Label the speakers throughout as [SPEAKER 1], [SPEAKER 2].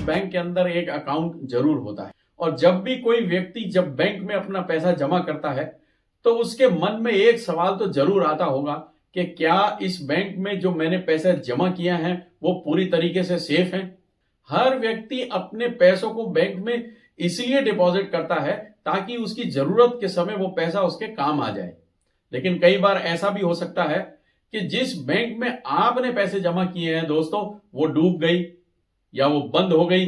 [SPEAKER 1] Bank के अंदर एक अकाउंट जरूर होता है और जब भी कोई व्यक्ति जब बैंक में अपना पैसा जमा करता है तो उसके मन में एक सवाल तो जरूर आता होगा कि क्या इस बैंक में जो मैंने पैसे जमा किया है वो पूरी तरीके से सेफ है। हर व्यक्ति अपने पैसों को बैंक में इसलिए डिपॉजिट करता है ताकि उसकी जरूरत के समय वो पैसा उसके काम आ जाए। लेकिन कई बार ऐसा भी हो सकता है कि जिस बैंक में आपने पैसे जमा किए हैं दोस्तों वो डूब गई या वो बंद हो गई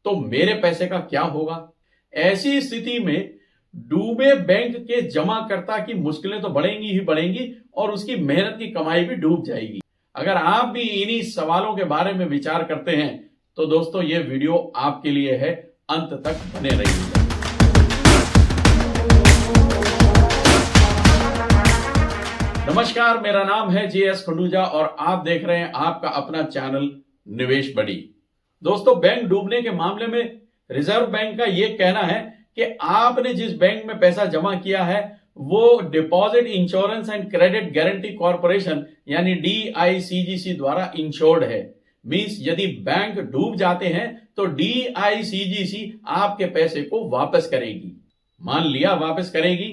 [SPEAKER 1] तो मेरे पैसे का क्या होगा। ऐसी स्थिति में डूबे बैंक के जमाकर्ता की मुश्किलें तो बढ़ेंगी ही बढ़ेंगी और उसकी मेहनत की कमाई भी डूब जाएगी। अगर आप भी इन्हीं सवालों के बारे में विचार करते हैं तो दोस्तों ये वीडियो आपके लिए है, अंत तक बने रहिएगा। नमस्कार, मेरा नाम है JS खंडूजा और आप देख रहे हैं आपका अपना चैनल निवेश बड़ी। दोस्तों, बैंक डूबने के मामले में रिजर्व बैंक का यह कहना है कि आपने जिस बैंक में पैसा जमा किया है वो deposit Insurance and Credit Guarantee corporation यानी DICGC द्वारा इंश्योर्ड है। मींस यदि बैंक डूब जाते हैं तो DICGC आपके पैसे को वापस करेगी। मान लिया वापस करेगी,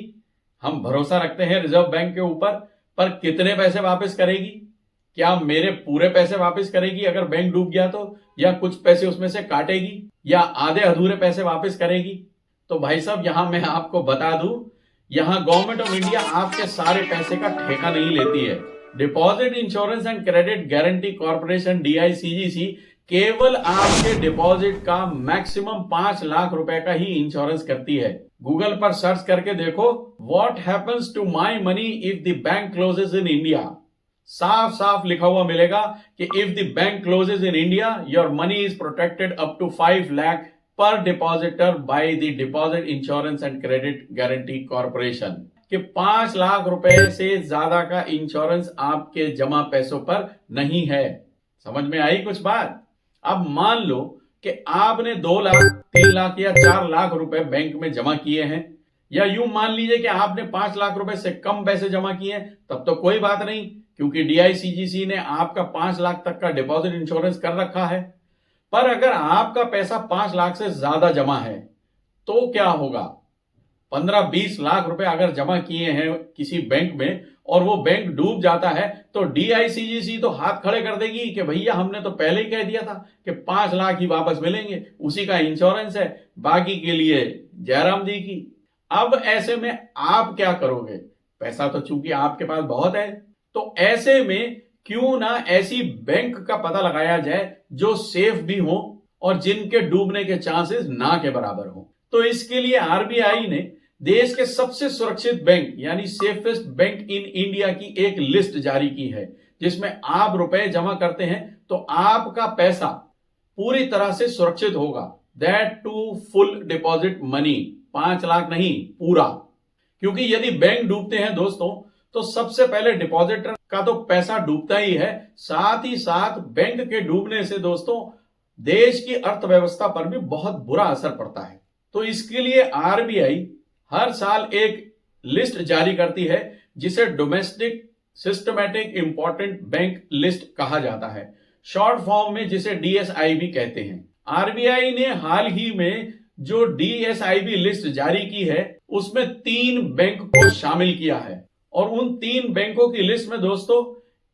[SPEAKER 1] हम भरोसा रखते हैं रिजर्व बैंक के ऊपर, पर कितने पैसे वापस करेगी? क्या मेरे पूरे पैसे वापस करेगी अगर बैंक डूब गया तो, या कुछ पैसे उसमें से काटेगी, या आधे अधूरे पैसे वापस करेगी? तो भाई साहब यहां मैं आपको बता दूं, यहां गवर्नमेंट ऑफ इंडिया आपके सारे पैसे का ठेका नहीं लेती है। Deposit Insurance and Credit Guarantee corporation DICGC केवल आपके डिपॉजिट का मैक्सिमम 5 लाख रुपए का ही इंश्योरेंस करती है। गूगल पर सर्च करके देखो, what happens to my money if the bank closes in India. साफ साफ लिखा हुआ मिलेगा कि if the bank closes in India your money is protected up to 5 lakh per depositor by the Deposit Insurance and Credit Guarantee Corporation, कि 5 लाख रुपए से ज्यादा का इंश्योरेंस आपके जमा पैसों पर नहीं है। समझ में आई कुछ बात? अब मान लो कि आपने 2 लाख 3 लाख या 4 लाख रुपए बैंक में जमा किए हैं, या यूं मान लीजिए कि आपने 5 लाख रुपए से कम पैसे जमा किए हैं, तब तो कोई बात नहीं क्योंकि DICGC ने आपका 5 लाख तक का डिपॉजिट इंश्योरेंस कर रखा है। पर अगर आपका पैसा 5 लाख से ज्यादा जमा है तो क्या होगा? 15-20 लाख रुपए अगर जमा किए हैं किसी बैंक में और वो बैंक डूब जाता है तो DICGC तो हाथ खड़े कर देगी कि भैया हमने तो पहले ही कह दिया था कि 5 लाख ही वापस मिलेंगे, उसी का इंश्योरेंस है, बाकी के लिए जयराम जी की। अब ऐसे में आप क्या करोगे? पैसा तो चूंकि आपके पास बहुत है, तो ऐसे में क्यों ना ऐसी बैंक का पता लगाया जाए जो सेफ भी हो और जिनके डूबने के चांसेस ना के बराबर हो। तो इसके लिए RBI ने देश के सबसे सुरक्षित बैंक यानी सेफेस्ट बैंक इन इंडिया की एक लिस्ट जारी की है, जिसमें आप रुपए जमा करते हैं तो आपका पैसा पूरी तरह से सुरक्षित होगा। That to full deposit money, 5 lakh नहीं, पूरा। क्योंकि यदि बैंक डूबते हैं दोस्तों तो सबसे पहले डिपॉजिटर का तो पैसा डूबता ही है, साथ ही साथ बैंक के डूबने से दोस्तों देश की अर्थव्यवस्था पर भी बहुत बुरा असर पड़ता है। तो इसके लिए RBI हर साल एक लिस्ट जारी करती है जिसे domestic systematic important bank list कहा जाता है, शॉर्ट फॉर्म में जिसे DSI भी कहते हैं। RBI ने हाल ही में जो DSIB लिस्ट जारी की है उसमें 3 बैंक को शामिल किया है और उन 3 बैंकों की लिस्ट में दोस्तों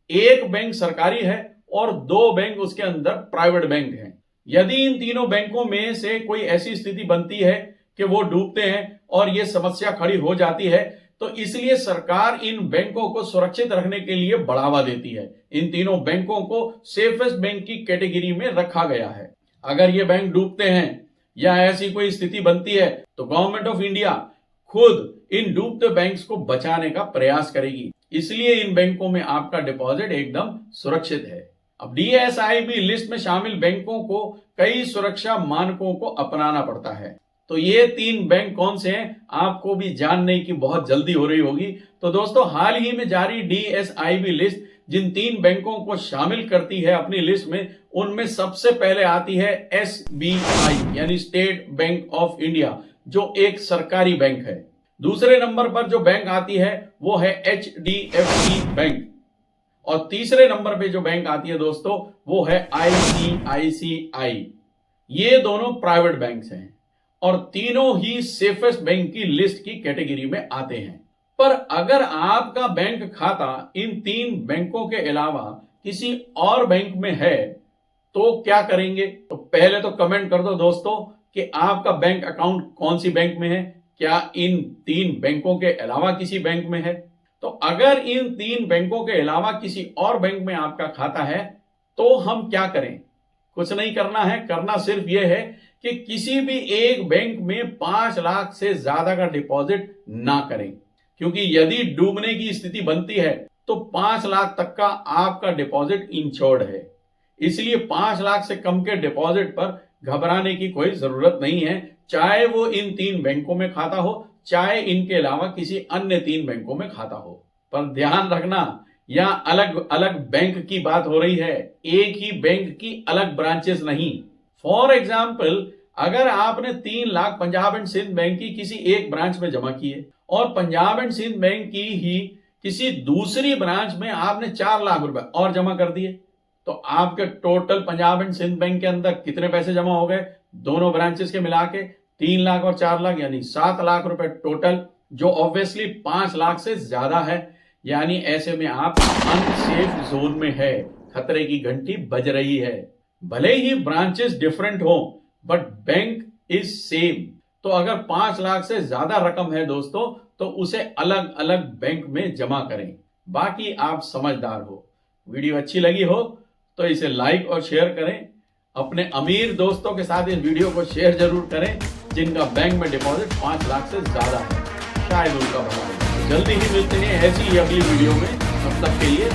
[SPEAKER 1] एक बैंक सरकारी है और 2 बैंक उसके अंदर प्राइवेट बैंक हैं। यदि इन तीनों बैंकों में से कोई ऐसी स्थिति बनती है कि वो डूबते हैं और ये समस्या खड़ी हो जाती है तो इसलिए सरकार इन बैंकों को सुरक्षित रखने के लिए बढ़ावा देती है। इन तीनों बैंकों को सेफेस्ट बैंक की कैटेगरी में रखा गया है। अगर ये बैंक डूबते हैं या ऐसी कोई स्थिति बनती है तो गवर्नमेंट ऑफ इंडिया खुद इन डूबते बैंक्स को बचाने का प्रयास करेगी, इसलिए इन बैंकों में आपका डिपॉजिट एकदम सुरक्षित है। अब DSIB लिस्ट में शामिल बैंकों को कई सुरक्षा मानकों को अपनाना पड़ता है। तो ये 3 बैंक कौन से हैं आपको भी जानने की बहुत जल्दी हो रही होगी। तो दोस्तों, हाल ही में जारी DSIB लिस्ट जिन 3 बैंकों को शामिल करती है अपनी लिस्ट में, उनमें सबसे पहले आती है SBI यानी स्टेट बैंक ऑफ इंडिया, जो एक सरकारी बैंक है। दूसरे नंबर पर जो बैंक आती है वो है HDFC बैंक और तीसरे नंबर पे जो बैंक आती है दोस्तों वो है ICICI ये दोनों प्राइवेट बैंक्स हैं और तीनों ही सेफेस्ट बैंक की लिस्ट की कैटेगरी में आते हैं। पर अगर आपका बैंक खाता इन तीन बैंकों के अलावा किसी और बैंक में है तो क्या करेंगे? तो पहले तो कमेंट कर दो दोस्तों कि आपका बैंक अकाउंट कौन सी बैंक में है, क्या इन तीन बैंकों के अलावा किसी बैंक में है। तो अगर इन तीन बैंकों के अलावा किसी और बैंक में आपका खाता है तो हम क्या करें? कुछ नहीं करना है, करना सिर्फ यह है कि किसी भी एक बैंक में 5 लाख से ज्यादा का डिपॉजिट ना करें, क्योंकि यदि डूबने की स्थिति बनती है तो 5 लाख तक का आपका डिपॉजिट इंश्योर्ड है। इसलिए 5 लाख से कम के डिपॉजिट पर घबराने की कोई जरूरत नहीं है, चाहे वो इन तीन बैंकों में खाता हो, चाहे इनके अलावा किसी अन्य तीन बैंकों में खाता हो। पर ध्यान रखना, यहां अलग अलग बैंक की बात हो रही है, एक ही बैंक की अलग ब्रांचेस नहीं। फॉर एग्जाम्पल, अगर आपने 3 लाख पंजाब एंड सिंध बैंक की किसी एक ब्रांच में जमा किए और पंजाब एंड सिंध बैंक की ही किसी दूसरी ब्रांच में आपने 4 लाख रुपए और जमा कर दिए, तो आपके total Punjab and Sind bank के अंदर कितने पैसे जमा हो गए? दोनों ब्रांचेस के मिला के 3 लाख और 4 लाख यानी 7 लाख रुपए टोटल, जो ऑब्वियसली 5 लाख से ज्यादा है। यानी ऐसे में आप अनसेफ जोन में है, खतरे की घंटी बज रही है। भले ही ब्रांचेस डिफरेंट हो बट बैंक इज सेम। तो अगर 5 लाख से ज्यादा रकम है दोस्तों तो उसे अलग अलग बैंक में जमा करें। बाकी आप समझदार हो। वीडियो अच्छी लगी हो तो इसे लाइक और शेयर करें। अपने अमीर दोस्तों के साथ इस वीडियो को शेयर जरूर करें जिनका बैंक में डिपॉजिट 5 लाख से ज्यादा है, शायद उनका भला हो। जल्दी ही मिलते हैं ऐसी ही अगली वीडियो में, तब तक के लिए